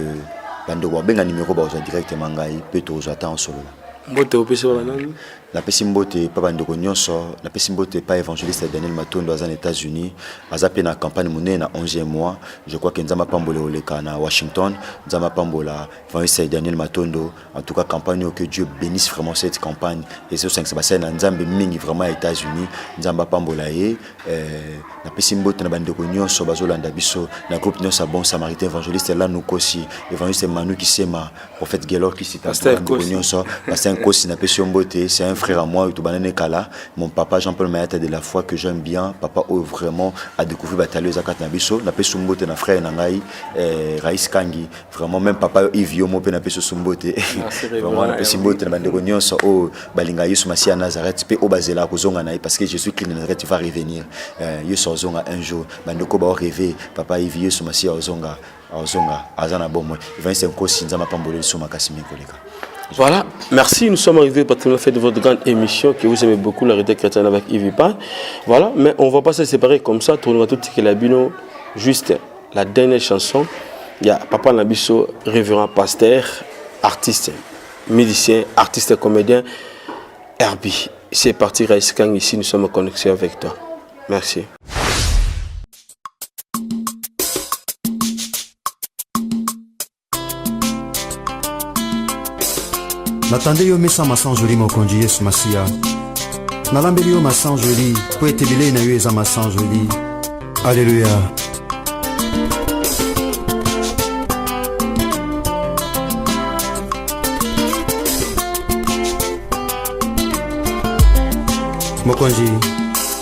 bando ko benga numéro ba ozo directement ngai pe to ozo attend solo mbote opesa wala nani la pesi mbote papa ndoko nyonso la pesi mbote pas évangéliste Daniel Matondo aux États-Unis azape na campagne monnaie na 11e mois. Je crois que nzama pambola oleka na Washington nzama pambola évangéliste Daniel Matondo. En tout cas campagne que Dieu bénisse vraiment cette campagne et c'est 5 ça na nzambe mingi vraiment aux États-Unis nzamba pambola e la pesi mbote na bandeko nyonso bazolanda biso na groupe nyonso bon samaritain évangéliste là nous kosi évangéliste Manu Kisema prophète Gelor qui cite bandeko nyonso pasteur Kosi na pesi mbote. C'est un frère à moi, mon papa Jean-Paul Mayata de la foi que j'aime bien, papa vraiment a découvert Batalio Zakat Nabiso, na peso mbote na frère Nangai, Raïs Kangi, vraiment même papa Yves Yomo pe na peso sumbote, vraiment na peso mbote na bandeko nyonso o balinga Yesu Masia Nazareth pe o bazela ko zonga na parce que Jésus-Christ de Nazareth va revenir. Yesu zonga un jour, bandeko ba rêver, papa Yves Yesu Masia zonga azana bomo, il va se kosi nzama pambole so makasimi koleka. Voilà, merci. Nous sommes arrivés à la fin de votre grande émission que vous aimez beaucoup, la réalité chrétienne avec Yves Ipan. Voilà, mais on ne va pas se séparer comme ça. Tournons tout ce qu'il a bino. Juste la dernière chanson. Il y a Papa Nabiso, révérend pasteur, artiste, musicien, artiste comédien, Herbi. C'est parti, Raïs Kang, ici, nous sommes en connexion avec toi. Merci. Natande yo mesa masanjoli mokonzi Yesu Masia nalambeli yo masanjoli po ete bilei na yo eza masanjoli. Alléluia. Mokonzi,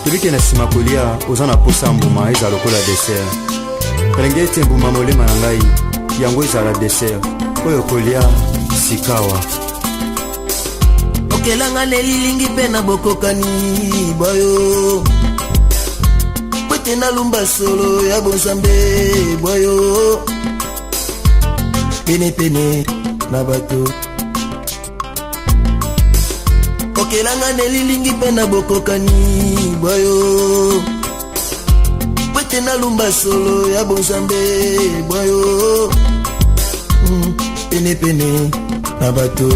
tobike na nsima kolia oza na posa mbuma eza lokola dessert. Elenge ete mbuma molema na ngai yango ezala dessert oyo kolia sikawa. Okelanga nelilingi mpe na bokokani boyo kwete nalumba solo ya bonzambe boyo penepene na bato. Okelanga nelilingi mpe na bokokani boyo kwete nalumba solo ya bonzambe boyo penepene na bato.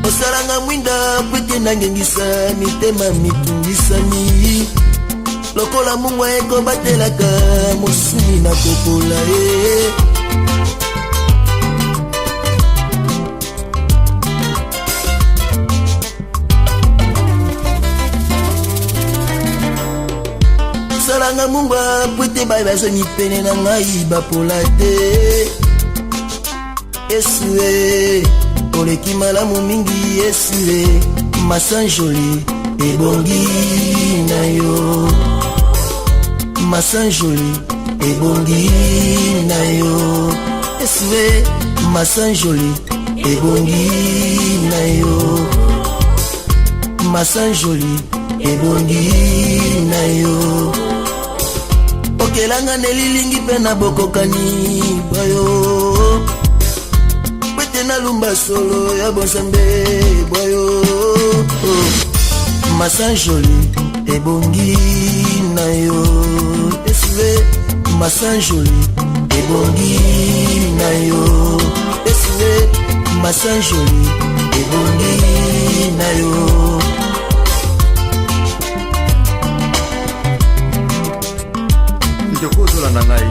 Osalanga mwinda kwete nangengisa mitema mitungisami lokola mungwa ekobatelaka mosuni na kopola e. Osalanga mungwa kwete bazoni pene na ngai bapola te. Esue oleki malamu mingi esue masanjoli ebongi na yo. Masanjoli ebongi na yo. Esue masanjoli ebongi na yo. Masanjoli ebongi na yo. Okelanga nelilingi mpe na bokokani boyo kwete nalumba solo ya bonzambe boyo masanjoli ebongi na yo. Esue masanjoli ebongi na yo. Esue masanjoli ebongi na yo. Ndokozola na ngai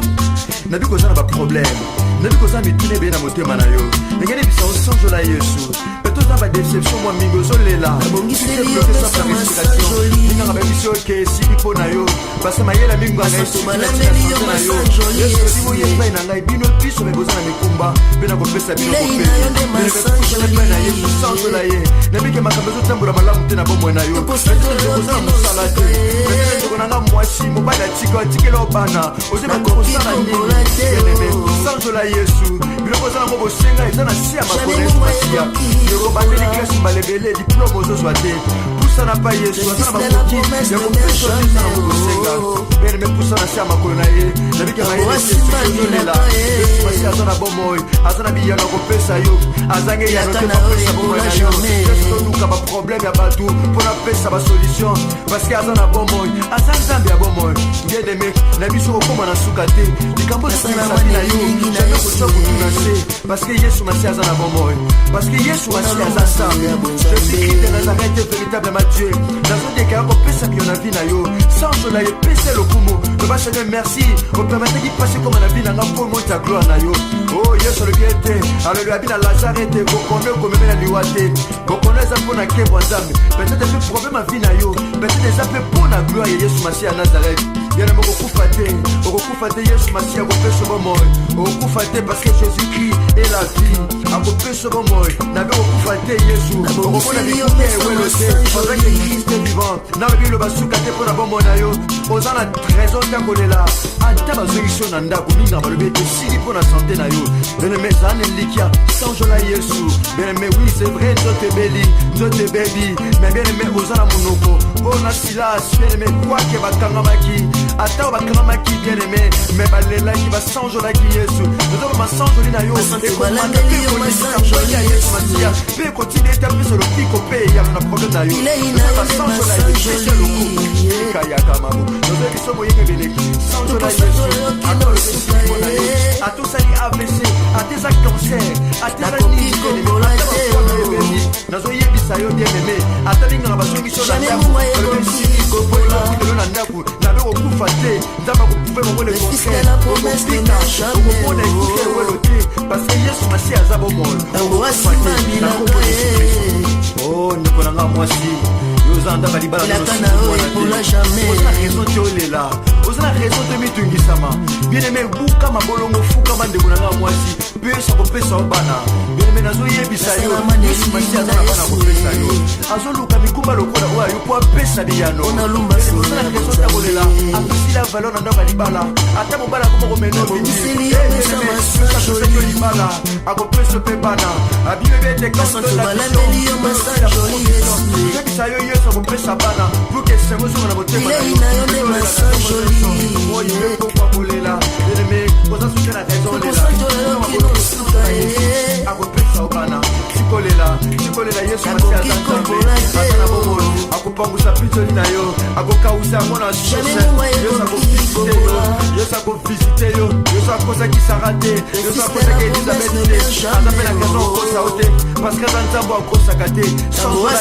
nabi kozala ba problème nabi kozala mitune ebe na motema na yo ngene bisa osanjola Yesu petoza ba déception mwa mingi ozolela abongiseli yo pesa masanjoli ninga ba biso ke sili po na yo basa mayela mingi anga Yesu malameli yo masanjoli Yesu mo yepa na ngai bino biso be bozala mikumba bena ko pesa bino ko pesa masanjoli na Yesu sanjola ye nabi ke makambo zotambola malamu te na bomwe na yo kozala musala te konanga mwasi mobala tika tikelo bana ozeba kosala nini sanjola Yesu biloko za ngo bosenga eza na sia makonesi masia yoko bandeli klasi balebele diplôme ozozwa te pusana pa Yesu azana makoki ya kopesa na ngo bosenga bene me pusana sia makolo na ye nabike mayele sesolela Yesu masia azana bomoi azana biyano kopesa yo azange ya note kopesa bomoi na yo Yesu nuka ba problème ya batu pona pesa ba solution parce que azana bomoi azanzambe ya bomoi ngede me na biso kokoma na suka te likambo sala na yo jamais kosa kutuna se parce que Yesu Masia azana bomoi parce que Yesu Masia azasa Jésus-Christ de Nazareth est véritablement Dieu nazo dekaya kopesa bio na vie na yo sans la pesa lokumo le Seigneur merci au permettre qu'il passe comme na vie na pour monter ta gloire na yo oh Yesu le biete alléluia bina Lazareth kokono comme na liwate kokono za pona ke bwazambe peut-être un problème à vie na yo peut-être ça fait pour la gloire Yesu Masia Nazareth bien mo okufa te Yesu Masia kopesa bomoi okufa te parce que Jésus-Christ est la vie akopesa bomoi na be okufa te Yesu okona bikoke welo te avec Christ vivant na be le basuka te pour la bomoi na yo ozana trésor ta kolela ata bazongiso na ndako minga balobe te sili pour la santé na yo bien mais zane likia sans jola Yesu bien mais oui c'est vrai zote beli mais bien mais ozana monoko bona Silas bien mais quoi que bakanga maki ata bakanga maki bien mais balela ki ba sans jola ki Yesu nous ma sans joli na yo et komanda pe ko ni ya Yesu Masia pe continue taper sur le pico pe ya na problème na yo ba sans jola Yesu kaya kama nous devons somo yeke beleki sans jola Yesu à tout ça AVC à tes cancer à tes nazo yebisa yo bien aimé atalinga basongiso na ndako na ndako na be okufa te nzamba kokufa bongo le contraire okomona ekuke welo te parce que Yesu Masia aza bomoi Oh, Nikolanga Mwasi. Yozanda Balibala. Il a canaoé pour la jamais. Oza raison de Olela. Oza raison de Mitungisama. Bien aimé, Bouka, Mabolongo, Fouka, Mandegonanga Mwasi. Pesa ko pesa obana. Bien aimé, Nazo Yebisayo. Yesimasi Azana Kopesayo. Azoluka Mikumba Lokola, Oyo, pour pesa Diano. On a lumba Oza raison de Olela. Apisi la valeur dans Balibala. Ata Mobala Komo Romeno. Bisili, Messa Libala. Ako pesa Pebana. Abibe de Kasso de la Malandeli, Massa Joli. Yebisayo, Yeso, ko pesa Bana. Pour que se mozo na motema. Il est inayo de Massa Joli. Oyo, ko Pabolela. Bien aimé, Oza Soutena raison de la. Akopesa obana sikolela yesu masi azana bomolo akopangusa pitoli na yo akokausa yango na yesu akovisite yo yesu akosakisaka te yesu akosaka elizabeth te aza mpe na raison okosa o te parceke aza nzambo akosaka te sanzola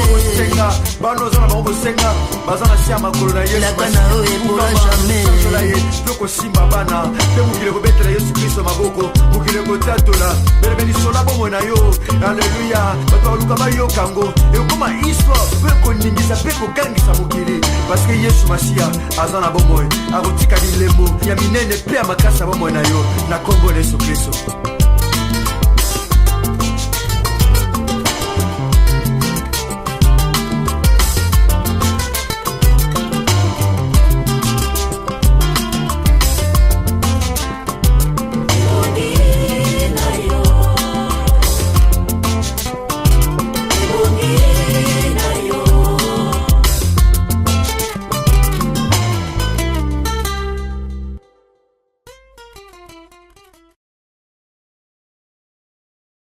yesusenga bano oza na bango kosenga baza na si ya makolo na yesusanzola ye mpe kosimba bana mpe mokili kobetela yesu kristo maboko mokili kotatola belebelisola bomoi na yo alleluya bato baluka bayokango ekoma histoire mpe koningisa mpe kokangisa mokili parceke yesu masiya aza na bomoi akotika bilembo ya minene mpe ya makasi ya bomoi na yo na kombo na yesu kristo